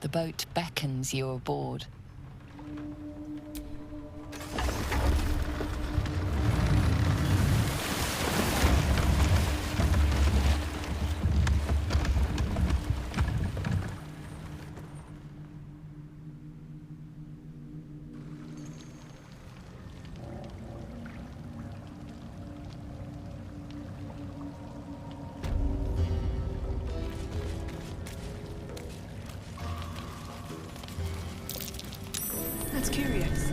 The boat beckons you aboard. That's curious.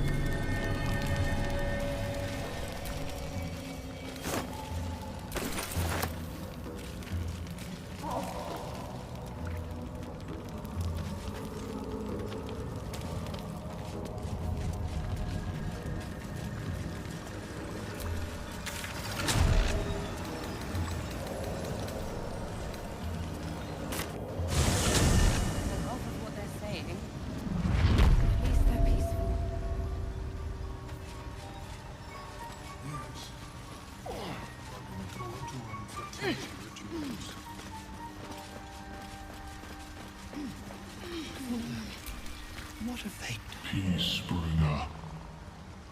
What have they done? Peacebringer,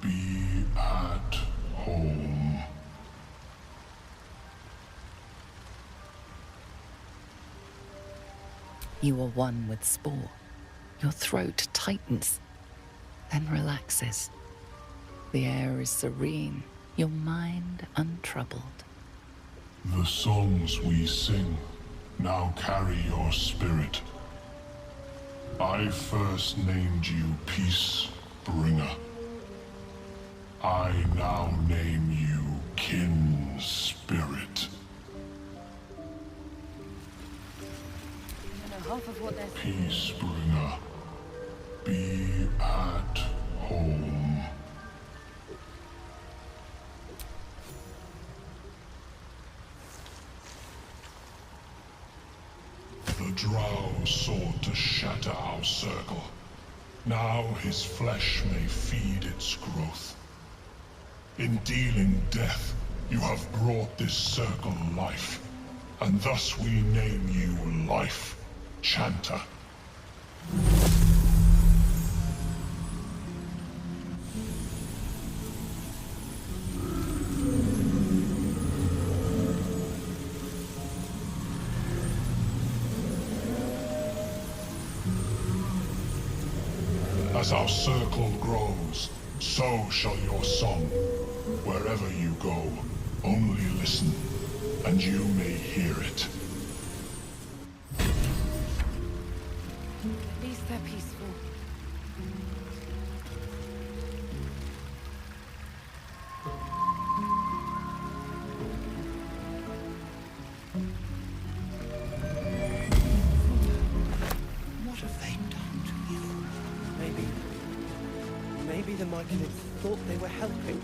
be at home. You are one with Spore. Your throat tightens, then relaxes. The air is serene, your mind untroubled. The songs we sing now carry your spirit. I first named you Peacebringer. I now name you Kin Spirit. Peacebringer, be at home. The Drow sought to shatter our circle. Now his flesh may feed its growth. In dealing death, you have brought this circle life, and thus we name you Life Chanter. As our circle grows, so shall your song. Wherever you go, only listen, and you may hear it. At least they're peaceful. What have they done to you? Maybe the Myconids thought they were helping.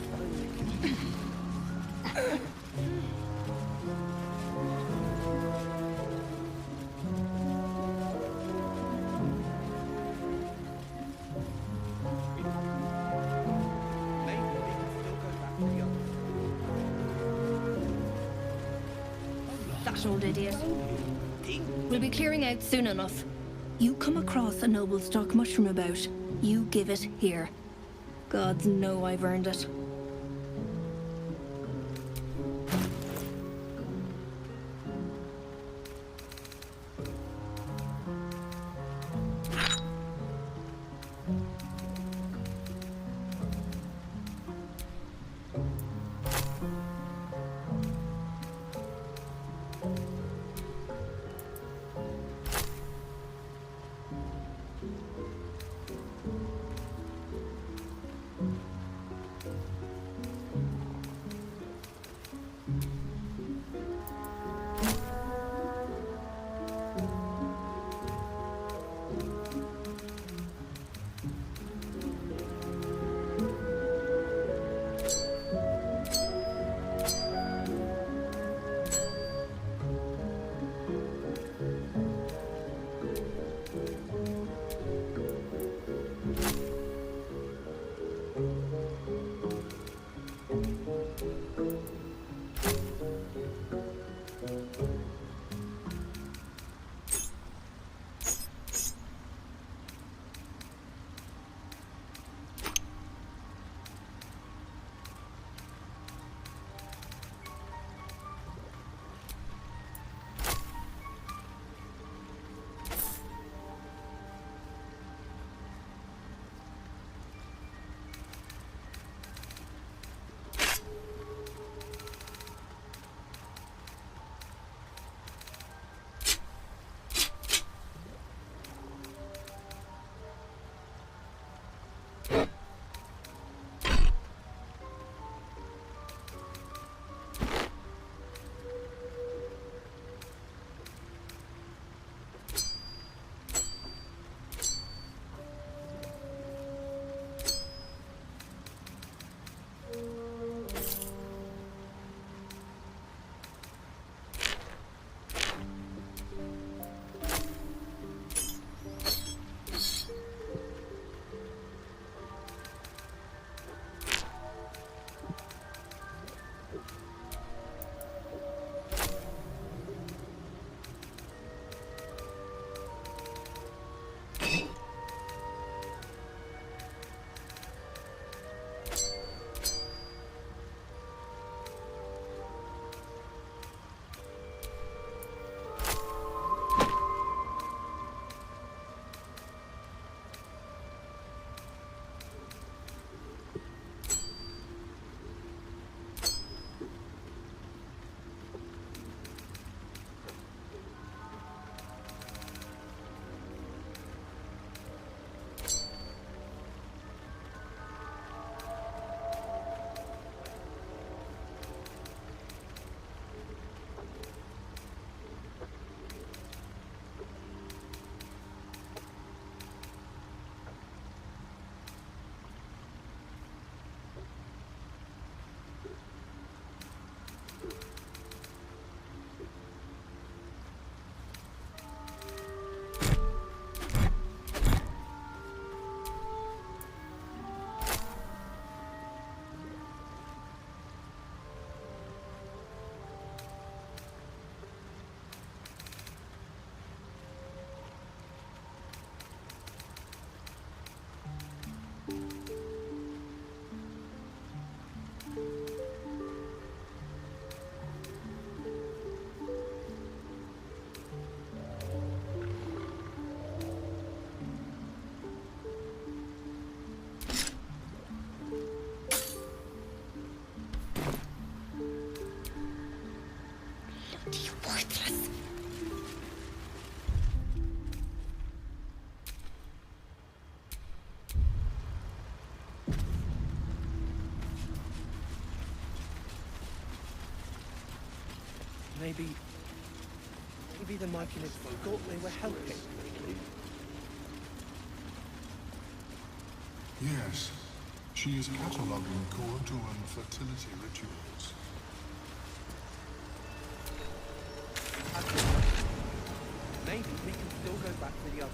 Maybe we can still go back to the others. That old idiot. We'll be clearing out soon enough. You come across a noble stock mushroom about, you give it here. Gods know I've earned it. Maybe the Myconids thought they were helping. Yes. She is cataloguing Courtuan fertility rituals. Maybe we can still go back to the others.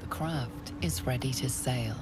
The craft is ready to sail.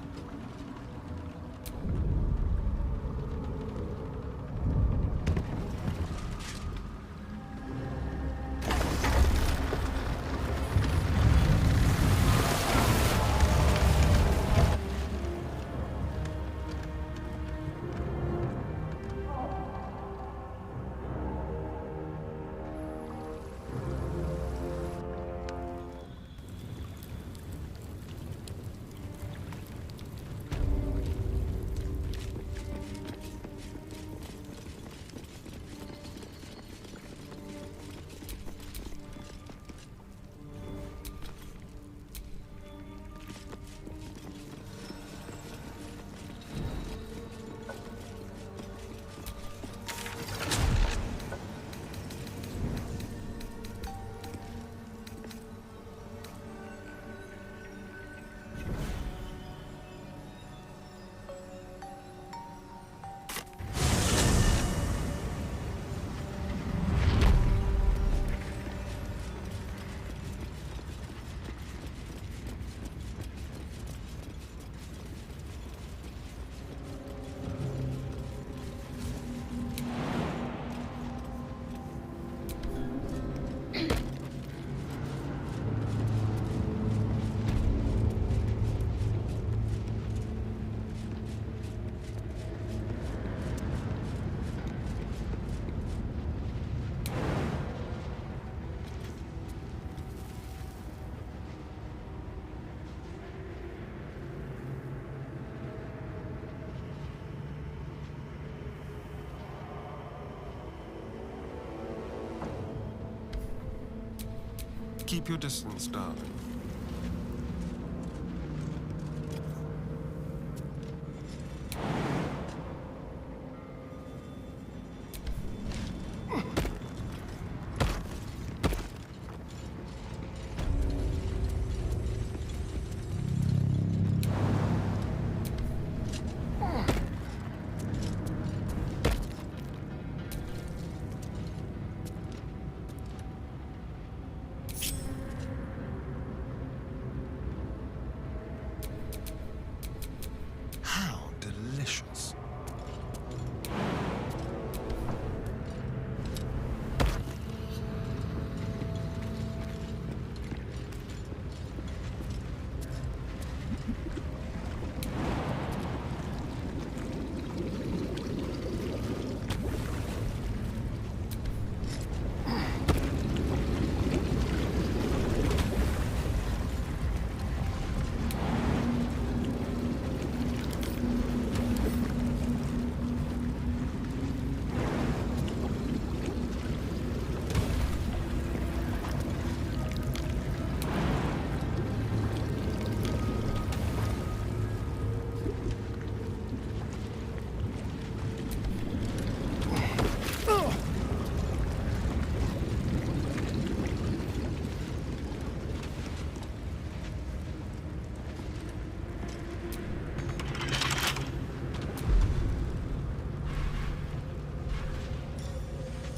Keep your distance, darling. How delicious.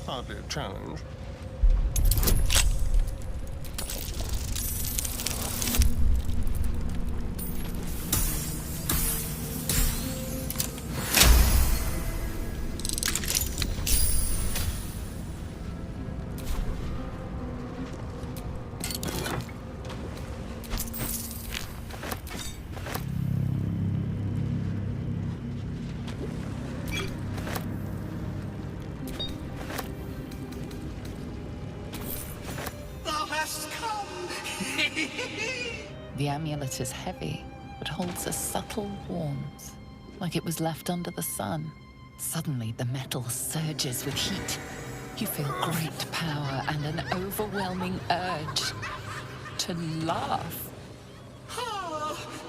Hardly a challenge. The amulet is heavy, but holds a subtle warmth, like it was left under the sun. Suddenly, the metal surges with heat. You feel great power and an overwhelming urge to laugh.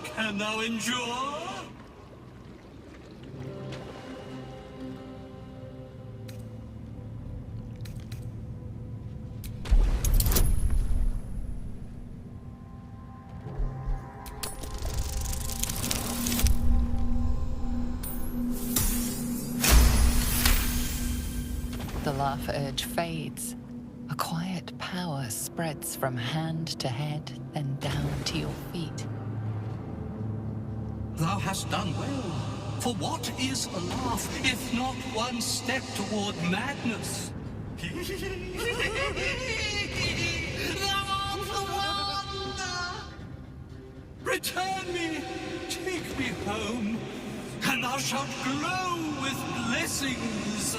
Can thou endure? The laugh urge fades. A quiet power spreads from hand to head, then down to your feet. Thou hast done well. For what is a laugh if not one step toward madness? Thou art the wonder! Return me, take me home, and thou shalt glow with blessings.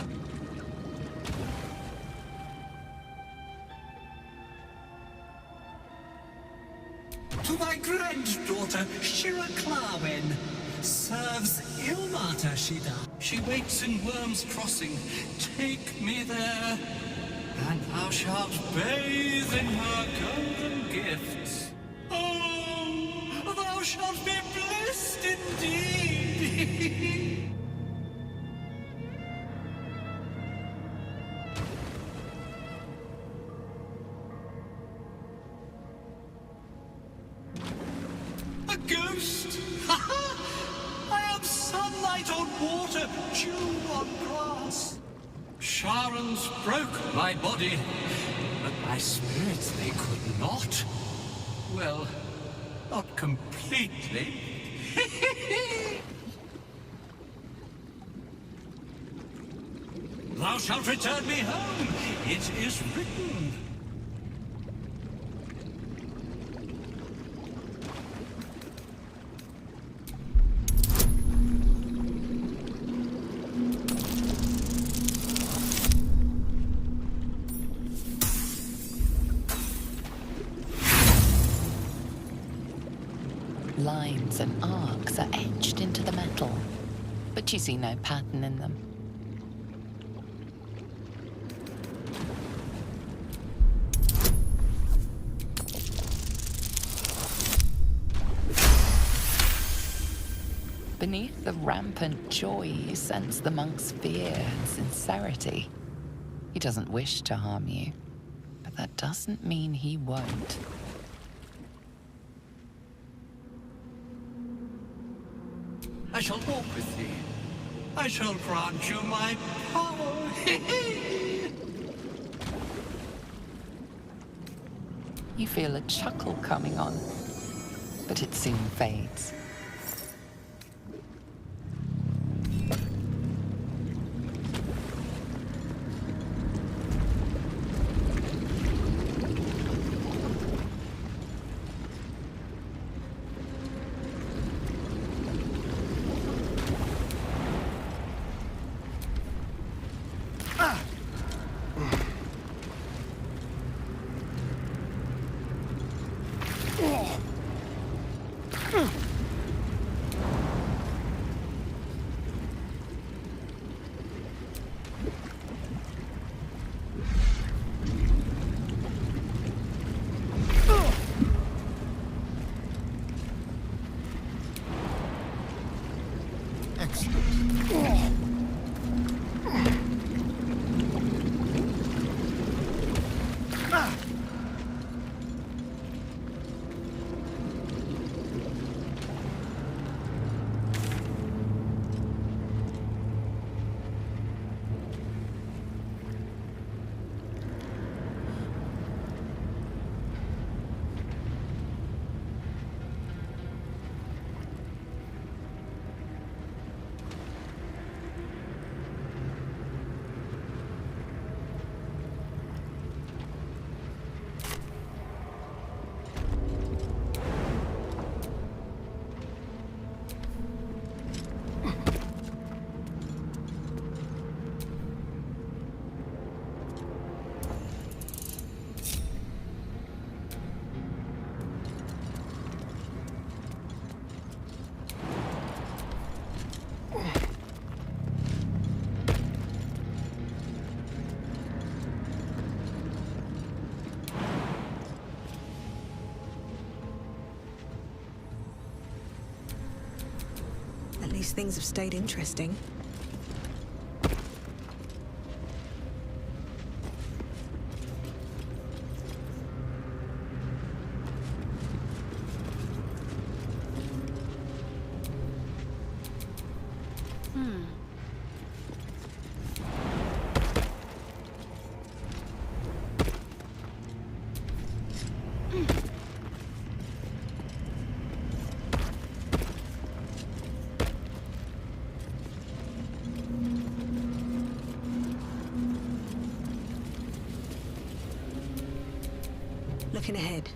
To thy granddaughter, Shira Clawen, serves Ilmata Shida. She waits in Worm's Crossing. Take me there, and thou shalt bathe in her golden gifts. Oh, thou shalt be blessed indeed. A ghost! I am sunlight on water, dew on grass. Sharons broke my body, but my spirits they could not. Well, not completely. Thou shalt return me home. It is written. Lines and arcs are etched into the metal, but you see no pattern in them. Beneath the rampant joy, you sense the monk's fear and sincerity. He doesn't wish to harm you, but that doesn't mean he won't. I shall walk with thee. I shall grant you my power. You feel a chuckle coming on, but it soon fades. least things have stayed interesting. Looking ahead.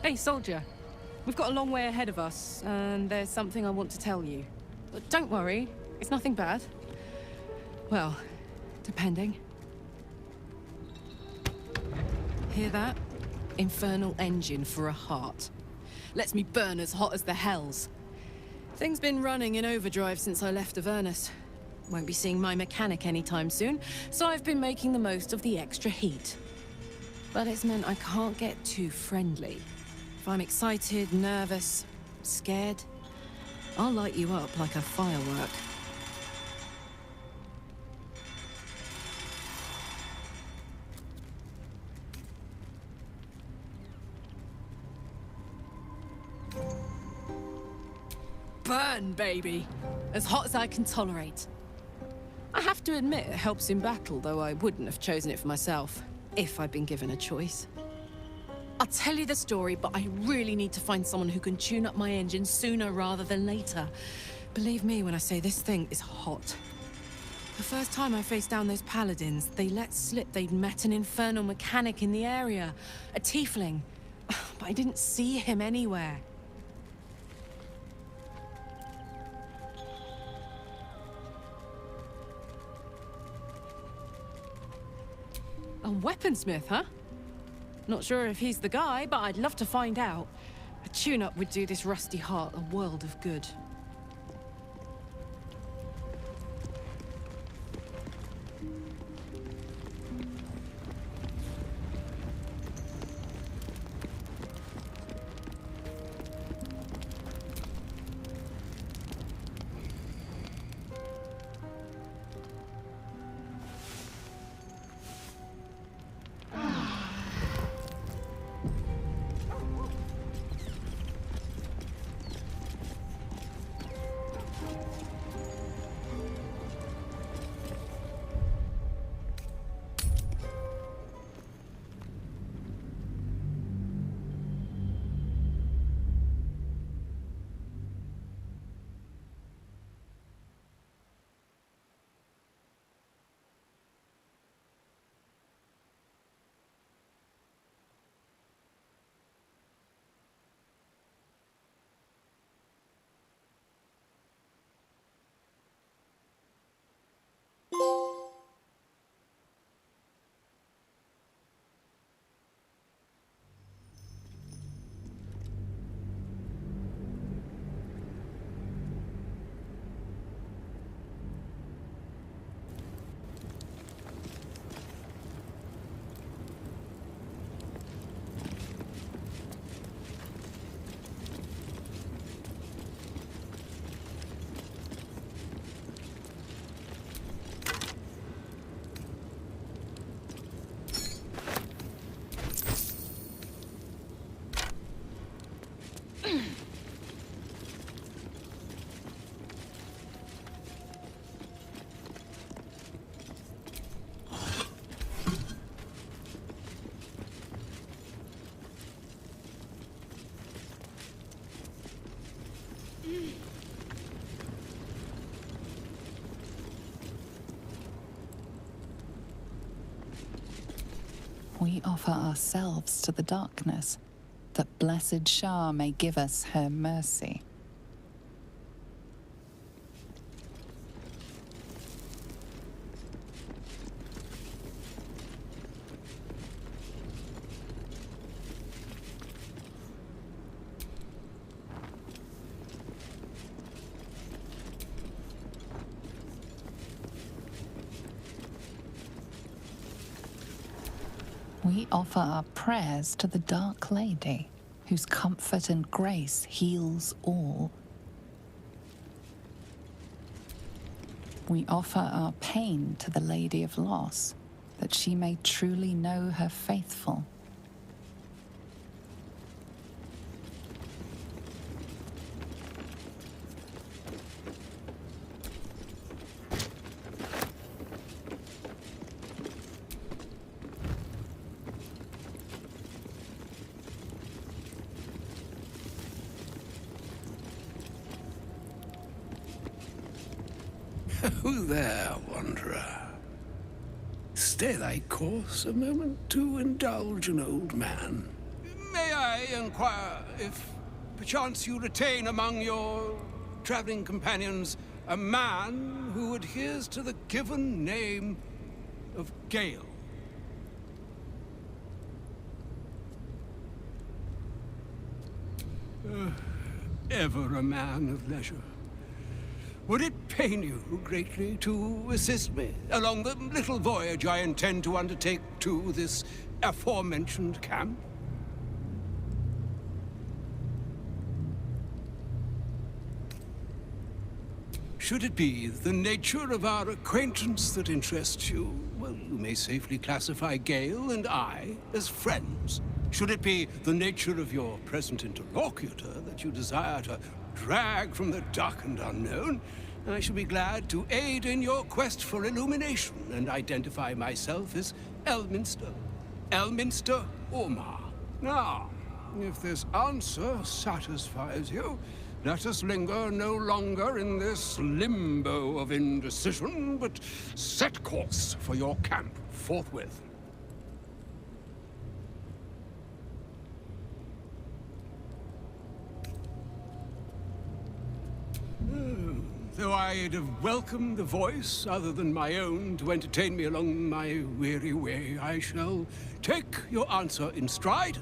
Hey, soldier. We've got a long way ahead of us, and there's something I want to tell you. But don't worry, it's nothing bad. Well, depending. Hear that? Infernal engine for a heart. Lets me burn as hot as the hells. Thing's been running in overdrive since I left Avernus. Won't be seeing my mechanic anytime soon, so I've been making the most of the extra heat. But it's meant I can't get too friendly. If I'm excited, nervous, scared, I'll light you up like a firework. Burn, baby! As hot as I can tolerate. I have to admit it helps in battle, though I wouldn't have chosen it for myself, if I'd been given a choice. I'll tell you the story, but I really need to find someone who can tune up my engine sooner rather than later. Believe me when I say this thing is hot. The first time I faced down those paladins, they let slip they'd met an infernal mechanic in the area. A tiefling. But I didn't see him anywhere. A weaponsmith, huh? Not sure if he's the guy, but I'd love to find out. A tune-up would do this rusty heart a world of good. We offer ourselves to the darkness, that blessed Shah may give us her mercy. We offer our prayers to the Dark Lady, whose comfort and grace heals all. We offer our pain to the Lady of Loss, that she may truly know her faithful. Who there, wanderer? Stay thy course a moment to indulge an old man. May I inquire if perchance you retain among your traveling companions a man who adheres to the given name of Gale? Ever a man of leisure. Would it pain you greatly to assist me along the little voyage I intend to undertake to this aforementioned camp? Should it be the nature of our acquaintance that interests you, well, you may safely classify Gale and I as friends. Should it be the nature of your present interlocutor that you desire to drag from the dark and unknown, I shall be glad to aid in your quest for illumination and identify myself as Elminster. Elminster Ormar. Now, if this answer satisfies you, let us linger no longer in this limbo of indecision, but set course for your camp forthwith. Though I'd have welcomed a voice other than my own to entertain me along my weary way, I shall take your answer in stride,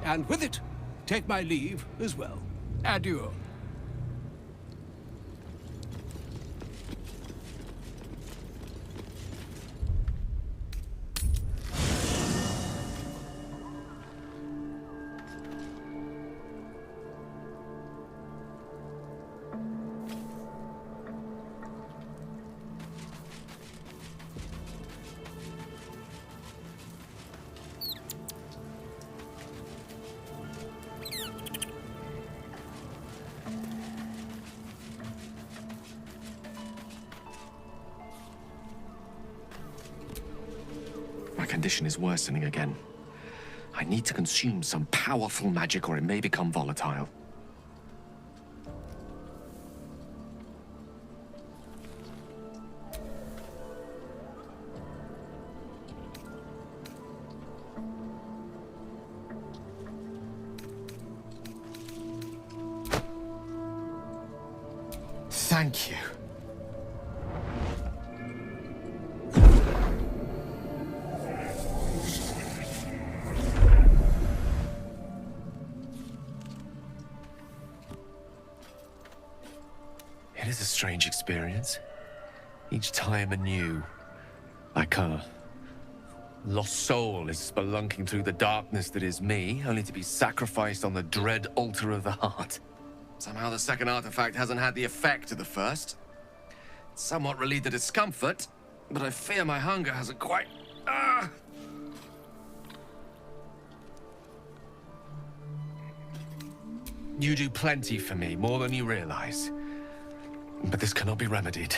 and with it, take my leave as well. Adieu. My condition is worsening again. I need to consume some powerful magic or it may become volatile. Thank you. It is a strange experience. Each time anew. Like a lost soul is spelunking through the darkness that is me, only to be sacrificed on the dread altar of the heart. Somehow the second artifact hasn't had the effect of the first. It's somewhat relieved the discomfort, but I fear my hunger hasn't quite... You do plenty for me, more than you realize. But this cannot be remedied.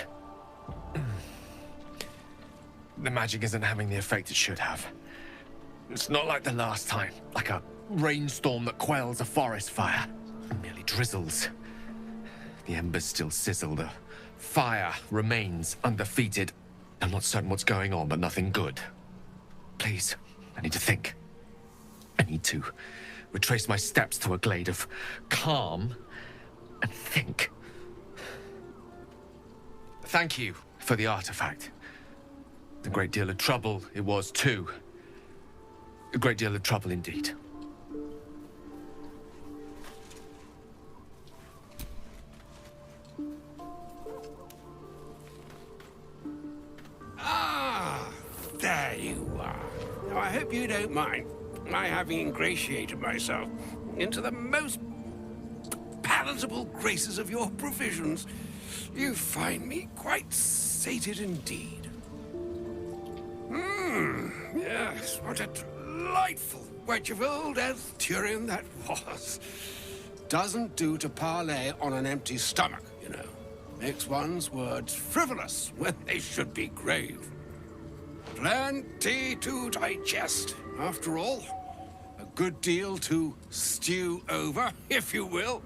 The magic isn't having the effect it should have. It's not like the last time, like a rainstorm that quells a forest fire. It merely drizzles. The embers still sizzle, the fire remains undefeated. I'm not certain what's going on, but nothing good. Please, I need to think. I need to retrace my steps to a glade of calm and think. Thank you for the artifact. A great deal of trouble it was, too. A great deal of trouble indeed. Ah, there you are. Now, I hope you don't mind my having ingratiated myself into the most palatable graces of your provisions. You find me quite sated indeed. Yes, what a delightful wedge of old Arthurian that was. Doesn't do to parley on an empty stomach, you know. Makes one's words frivolous when they should be grave. Plenty to digest, after all. A good deal to stew over, if you will.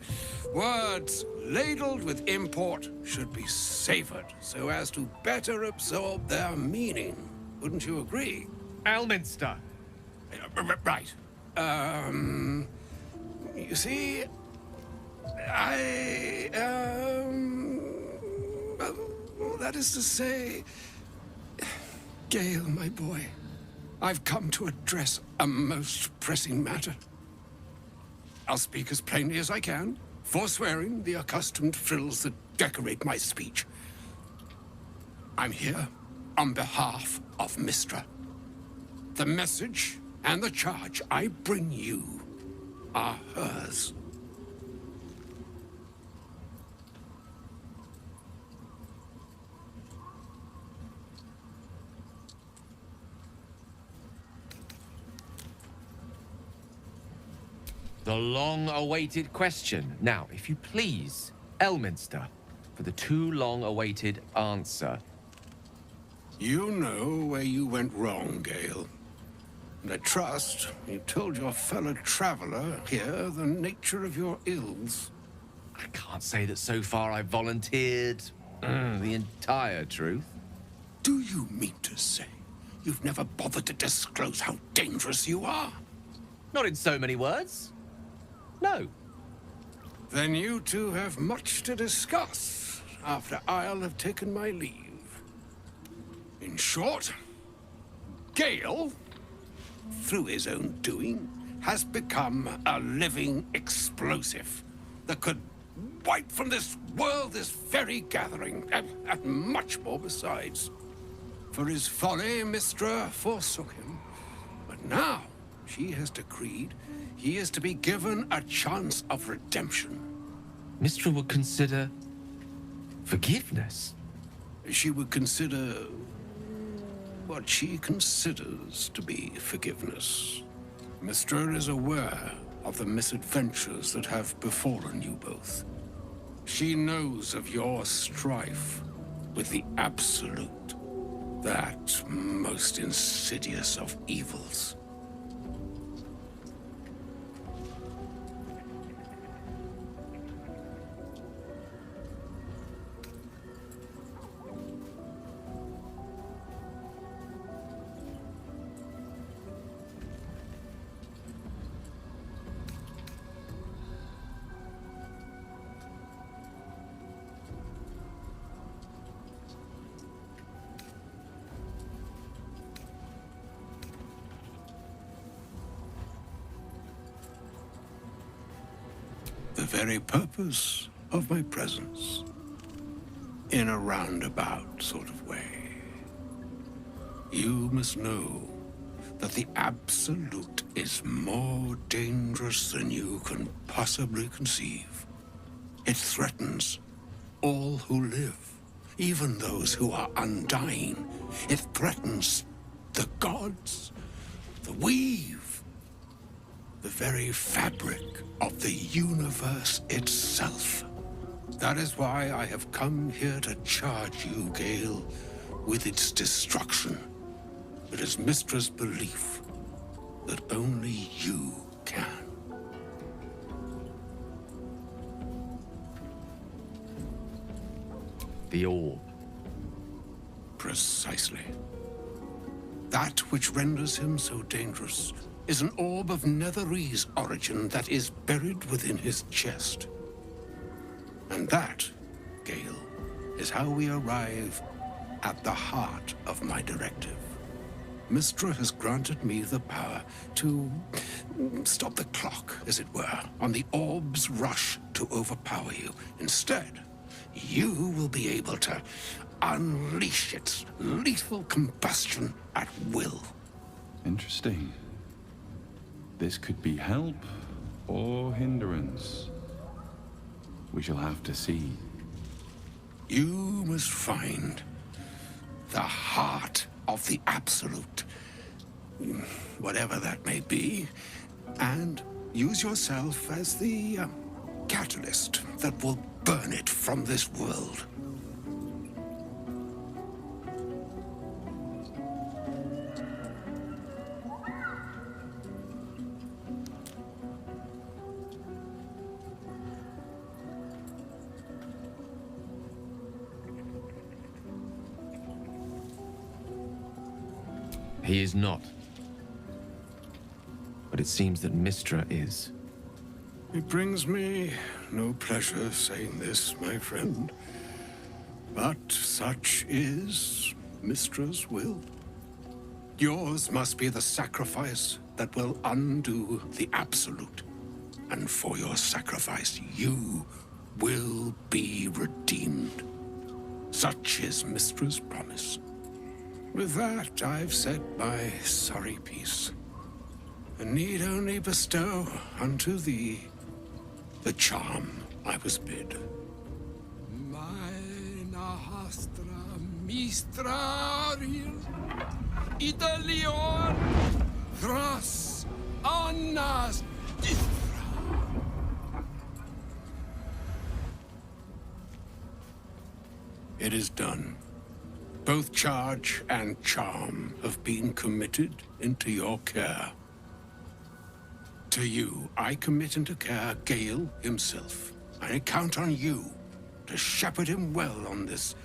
Words ladled with import should be savored so as to better absorb their meaning. Wouldn't you agree? Elminster! Right. You see, well, that is to say, Gale, my boy, I've come to address a most pressing matter. I'll speak as plainly as I can, forswearing the accustomed frills that decorate my speech. I'm here on behalf of Mystra. The message and the charge I bring you are hers. The long-awaited question. Now, if you please, Elminster, for the too long-awaited answer. You know where you went wrong, Gale. And I trust you told your fellow traveler here the nature of your ills. I can't say that so far I've volunteered the entire truth. Do you mean to say you've never bothered to disclose how dangerous you are? Not in so many words. No. Then you two have much to discuss after I'll have taken my leave. In short, Gale, through his own doing, has become a living explosive that could wipe from this world this very gathering, and much more besides. For his folly, Mystra forsook him. But now, she has decreed he is to be given a chance of redemption. Mystra would consider forgiveness. She would consider what she considers to be forgiveness. Mystra is aware of the misadventures that have befallen you both. She knows of your strife with the Absolute, that most insidious of evils. The very purpose of my presence, in a roundabout sort of way. You must know that the Absolute is more dangerous than you can possibly conceive. It threatens all who live, even those who are undying. It threatens the gods, the weave, the very fabric of the universe itself. That is why I have come here to charge you, Gale, with its destruction. It is Mystra's belief that only you can. The orb. Precisely. That which renders him so dangerous is an orb of Netherese origin that is buried within his chest. And that, Gale, is how we arrive at the heart of my directive. Mystra has granted me the power to stop the clock, as it were, on the orb's rush to overpower you. Instead, you will be able to unleash its lethal combustion at will. Interesting. This could be help or hindrance. We shall have to see. You must find the heart of the Absolute, whatever that may be, and use yourself as the catalyst that will burn it from this world. He is not. But it seems that Mystra is. It brings me no pleasure saying this, my friend. But such is Mystra's will. Yours must be the sacrifice that will undo the Absolute. And for your sacrifice, you will be redeemed. Such is Mystra's promise. With that, I've said my sorry piece, and need only bestow unto thee the charm I was bid. Meine Hastra Mistraril Idalion Thras Annas It is done. Both charge and charm have been committed into your care. To you, I commit into care Gale himself. I count on you to shepherd him well on this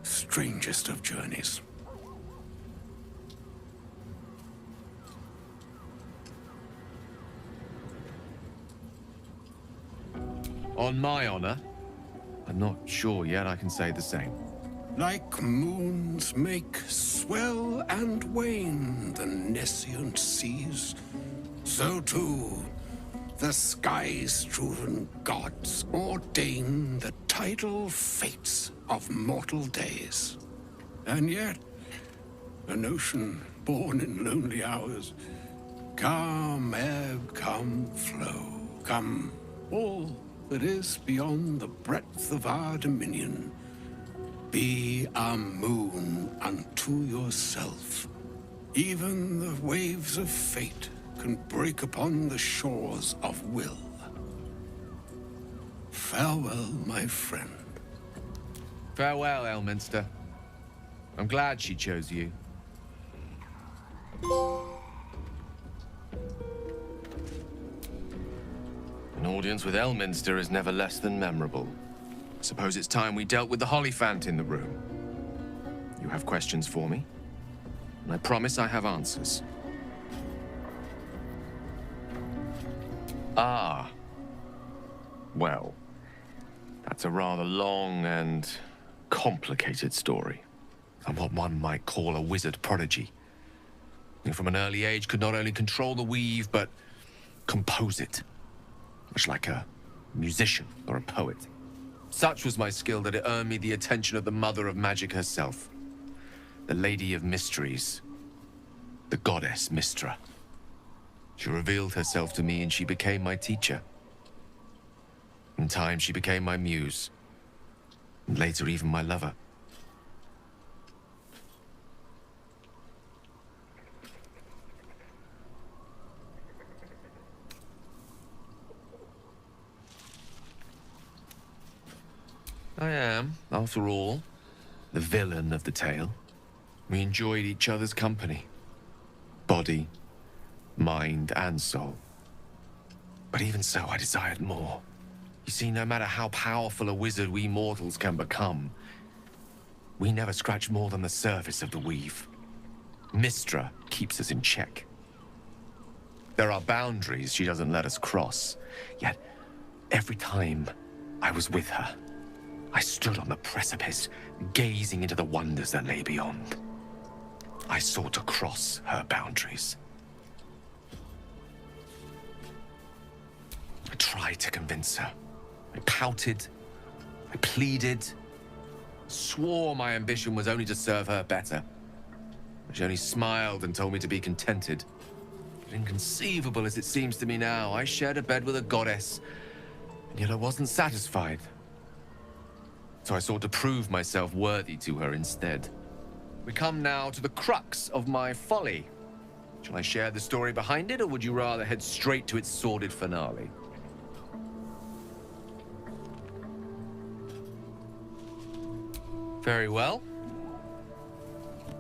strangest of journeys. On my honor, I'm not sure yet I can say the same. Like moons make swell and wane the nescient seas, so too the sky-strewn gods ordain the tidal fates of mortal days. And yet, an ocean born in lonely hours, come ebb, come flow, come all that is beyond the breadth of our dominion. Be a moon unto yourself. Even the waves of fate can break upon the shores of will. Farewell, my friend. Farewell, Elminster. I'm glad she chose you. An audience with Elminster is never less than memorable. Suppose it's time we dealt with the Hollyphant in the room. You have questions for me, and I promise I have answers. Ah. Well, that's a rather long and complicated story. I'm what one might call a wizard prodigy. Who from an early age could not only control the weave, but compose it. Much like a musician or a poet. Such was my skill that it earned me the attention of the mother of magic herself. The Lady of Mysteries. The goddess Mystra. She revealed herself to me and she became my teacher. In time, she became my muse. And later, even my lover. I am, after all, the villain of the tale. We enjoyed each other's company. Body, mind, and soul. But even so, I desired more. You see, no matter how powerful a wizard we mortals can become, we never scratch more than the surface of the weave. Mystra keeps us in check. There are boundaries she doesn't let us cross, yet every time I was with her, I stood on the precipice, gazing into the wonders that lay beyond. I sought to cross her boundaries. I tried to convince her. I pouted. I pleaded. Swore my ambition was only to serve her better. She only smiled and told me to be contented. But inconceivable as it seems to me now, I shared a bed with a goddess, and yet I wasn't satisfied. So I sought to prove myself worthy to her instead. We come now to the crux of my folly. Shall I share the story behind it, or would you rather head straight to its sordid finale? Very well.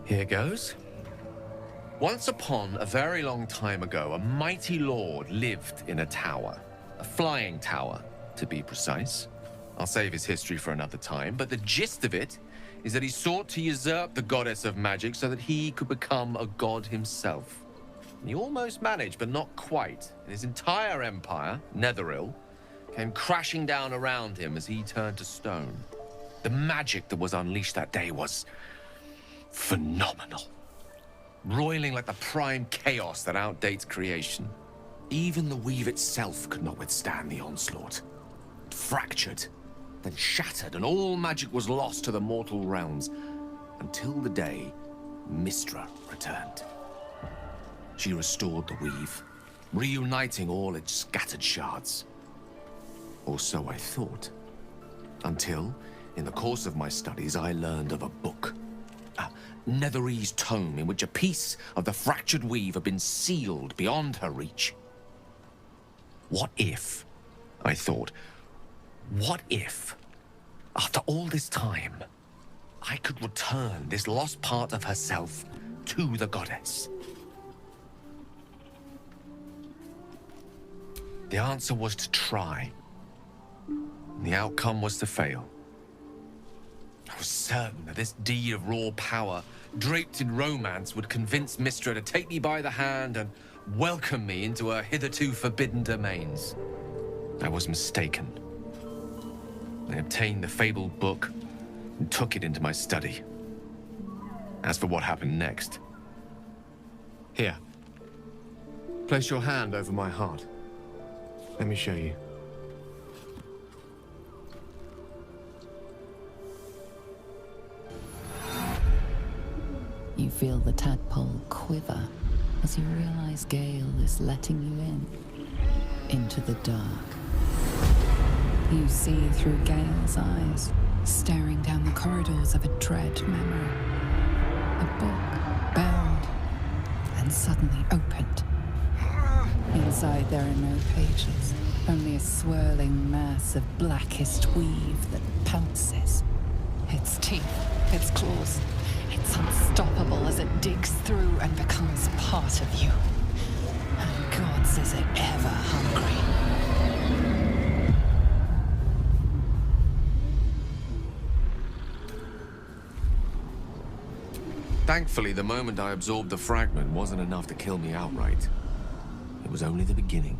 Here goes. Once upon a very long time ago, a mighty lord lived in a tower. A flying tower, to be precise. I'll save his history for another time, but the gist of it is that he sought to usurp the goddess of magic so that he could become a god himself. And he almost managed, but not quite. And his entire empire, Netheril, came crashing down around him as he turned to stone. The magic that was unleashed that day was phenomenal. Roiling like the prime chaos that outdates creation. Even the weave itself could not withstand the onslaught. It fractured, then shattered, and all magic was lost to the mortal realms, until the day Mystra returned. She restored the weave, reuniting all its scattered shards. Or so I thought. Until, in the course of my studies, I learned of a book. A Netherese tome in which a piece of the fractured weave had been sealed beyond her reach. What if, I thought, what if, after all this time, I could return this lost part of herself to the goddess? The answer was to try. The outcome was to fail. I was certain that this deed of raw power, draped in romance, would convince Mystra to take me by the hand and welcome me into her hitherto forbidden domains. I was mistaken. I obtained the fabled book and took it into my study. As for what happened next... Here. Place your hand over my heart. Let me show you. You feel the tadpole quiver as you realize Gale is letting you into the dark. You see through Gale's eyes, staring down the corridors of a dread memory. A book, bound, and suddenly opened. Inside there are no pages, only a swirling mass of blackest weave that pounces. Its teeth, its claws, it's unstoppable as it digs through and becomes part of you. And gods, is it ever hungry. Thankfully, the moment I absorbed the fragment wasn't enough to kill me outright. It was only the beginning.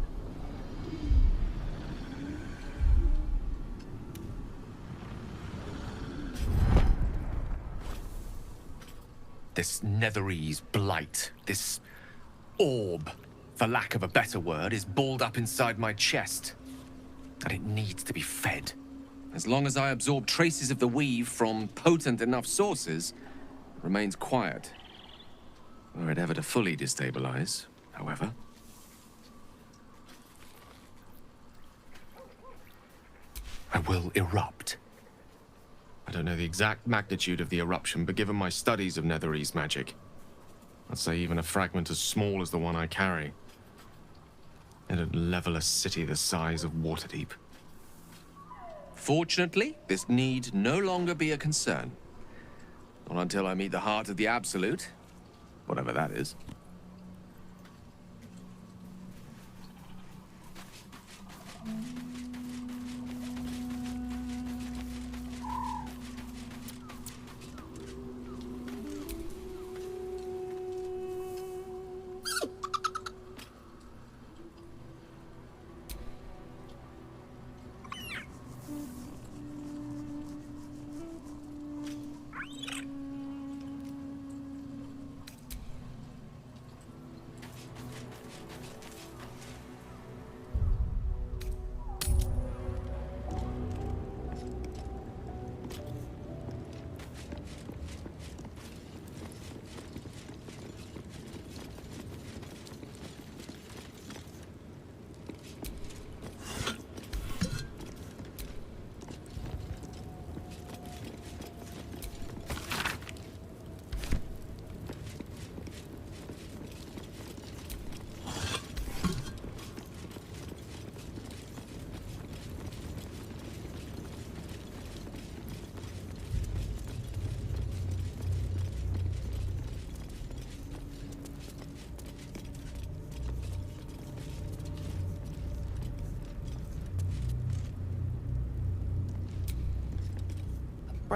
This Netherese blight, this orb, for lack of a better word, is balled up inside my chest. And it needs to be fed. As long as I absorb traces of the weave from potent enough sources, it remains quiet. Were it ever to fully destabilize, however. I will erupt. I don't know the exact magnitude of the eruption, but given my studies of Netherese magic, I'd say even a fragment as small as the one I carry, it'd level a city the size of Waterdeep. Fortunately, this need no longer be a concern. Not until I meet the heart of the Absolute, whatever that is.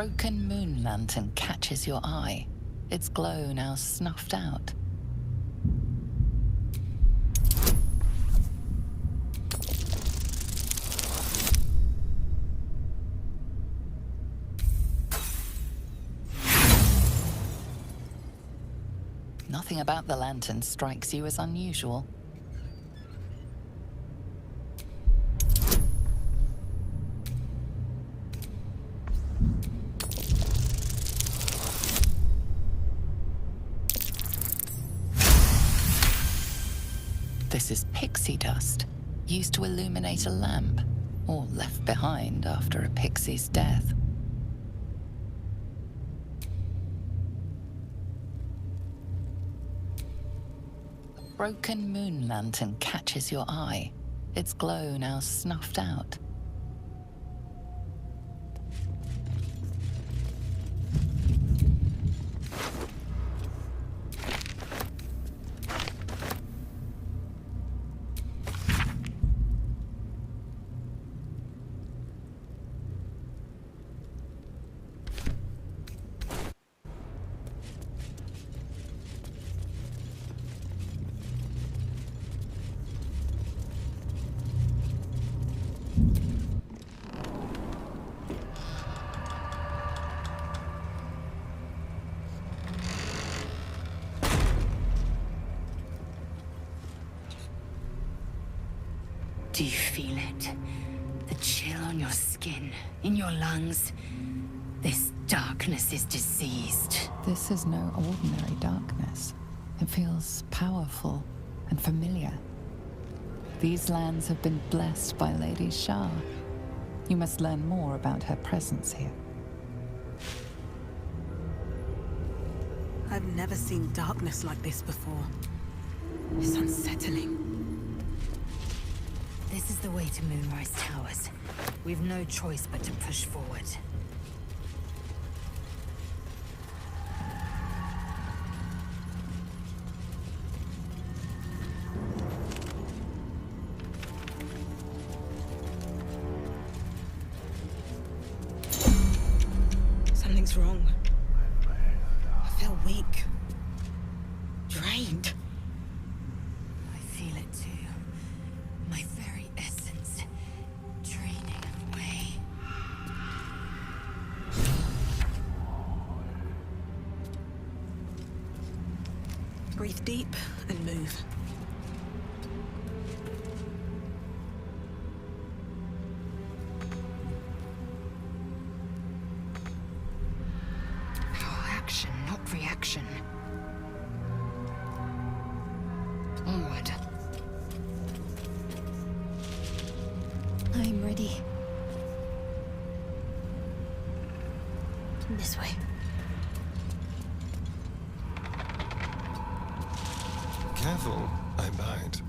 broken moon lantern catches your eye, its glow now snuffed out. Nothing about the lantern strikes you as unusual. This is pixie dust, used to illuminate a lamp, or left behind after a pixie's death. A broken moon lantern catches your eye, its glow now snuffed out. Do you feel it? The chill on your skin, in your lungs? This darkness is diseased. This is no ordinary darkness. It feels powerful and familiar. These lands have been blessed by Lady Shah. You must learn more about her presence here. I've never seen darkness like this before. It's unsettling. This is the way to Moonrise Towers. We've no choice but to push forward. Something's wrong. I feel weak. Drained. I feel it too. My very essence draining away. Breathe deep and move. Action, not reaction. Onward. I'm ready. This way. Careful, I might.